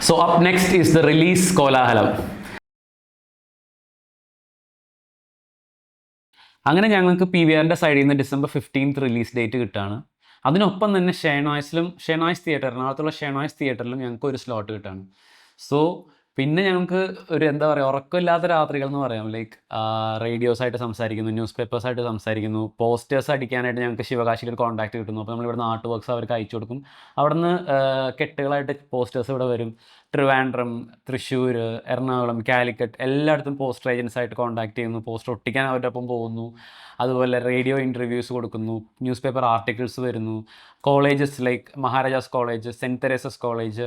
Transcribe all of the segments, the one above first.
So up next is the release കോലാഹലം. അങ്ങനെ ഞങ്ങൾക്ക് PVRൻ്റെ സൈഡിൽ നിന്ന് December 15th റിലീസ് ഡേറ്റ് കിട്ടുകയാണ്. അതിനൊപ്പം തന്നെ ഷെനോയ്സ് തിയേറ്റർ, എറണാകുളത്തുള്ള ഷെനോയ്സ് തിയേറ്ററിലും ഞങ്ങൾക്ക് ഒരു സ്ലോട്ട് കിട്ടുകയാണ്. സോ പിന്നെ ഞങ്ങൾക്ക് ഒരു എന്താ പറയുക, ഉറക്കമില്ലാത്ത രാത്രികൾ എന്ന് പറയാം. ലൈക്ക് റേഡിയോസായിട്ട് സംസാരിക്കുന്നു, ന്യൂസ് പേപ്പേഴ്സായിട്ട് സംസാരിക്കുന്നു, പോസ്റ്റേഴ്സ് അടിക്കാനായിട്ട് ഞങ്ങൾക്ക് ശിവകാശിയിൽ ഒരു കോൺടാക്ട് കിട്ടുന്നു. അപ്പോൾ നമ്മളിവിടുന്ന് ആർട്ട് വർക്ക്സ് അവർക്ക് അയച്ചു കൊടുക്കും. അവിടുന്ന് കെട്ടുകളായിട്ട് പോസ്റ്റേഴ്സ് ഇവിടെ വരും. ട്രിവാൻഡ്രം, തൃശ്ശൂർ, എറണാകുളം, കാലിക്കറ്റ് എല്ലായിടത്തും പോസ്റ്റർ ഏജൻസായിട്ട് കോൺടാക്ട് ചെയ്യുന്നു. പോസ്റ്റർ ഒട്ടിക്കാൻ അവരുടെ ഒപ്പം പോകുന്നു. അതുപോലെ റേഡിയോ ഇൻ്റർവ്യൂസ് കൊടുക്കുന്നു, ന്യൂസ് പേപ്പർ ആർട്ടിക്കിൾസ് വരുന്നു. Colleges like Maharaja's college, Saint Teresa's college,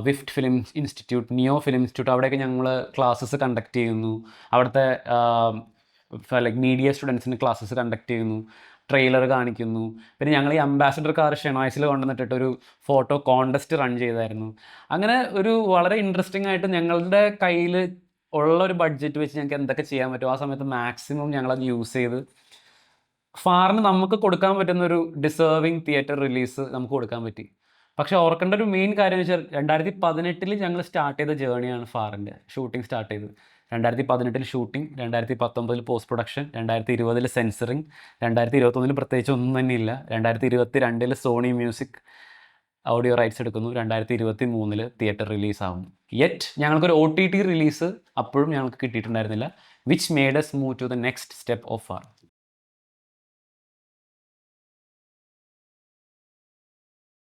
VIFT film institute, neo film institute, അവിടെയൊക്കെ ഞങ്ങൾ ക്ലാസ്സസ് കണ്ടക്ട് ചെയ്യുന്നു. അവിടുത്തെ ലൈക്ക് മീഡിയ സ്റ്റുഡൻസിന് ക്ലാസ്സസ് കണ്ടക്ട് ചെയ്യുന്നു, ട്രെയിലർ കാണിക്കുന്നു. പിന്നെ ഞങ്ങൾ ഈ അംബാസഡർ കാർ ഷെനോയ്സിൽ കൊണ്ടുവന്നിട്ട് ഒരു ഫോട്ടോ കോൺടെസ്റ്റ് റൺ ചെയ്തായിരുന്നു. അങ്ങനെ ഒരു വളരെ ഇൻട്രസ്റ്റിംഗ് ആയിട്ട് ഞങ്ങളുടെ കയ്യിൽ ഉള്ള ഒരു ബഡ്ജറ്റ് വെച്ച് ഞങ്ങൾക്ക് എന്തൊക്കെ ചെയ്യാൻ പറ്റും ആ സമയത്ത് മാക്സിമം ഞങ്ങളത് യൂസ് ചെയ്ത് ഫാറിന് നമുക്ക് കൊടുക്കാൻ പറ്റുന്ന ഒരു ഡിസേർവിങ് തിയേറ്റർ റിലീസ് നമുക്ക് കൊടുക്കാൻ പറ്റി. പക്ഷേ ഓർക്കേണ്ട ഒരു മെയിൻ കാര്യം എന്ന് വെച്ചാൽ 2018 ഞങ്ങൾ സ്റ്റാർട്ട് ചെയ്ത ജേണിയാണ് ഫാറിൻ്റെ ഷൂട്ടിംഗ് സ്റ്റാർട്ട് ചെയ്തത്. 2018 ഷൂട്ടിംഗ്, 2019 പോസ്റ്റ് പ്രൊഡക്ഷൻ, 2020 സെൻസറിങ്, 2021 പ്രത്യേകിച്ച് ഒന്നും തന്നെ ഇല്ല. 2022 സോണി മ്യൂസിക് ഓഡിയോ റൈറ്റ്സ് എടുക്കുന്നു, 2023 തിയേറ്റർ റിലീസാവുന്നു. യെറ്റ് ഞങ്ങൾക്കൊരു OTT റിലീസ് അപ്പോഴും ഞങ്ങൾക്ക് കിട്ടിയിട്ടുണ്ടായിരുന്നില്ല, which made us move to the next step of far.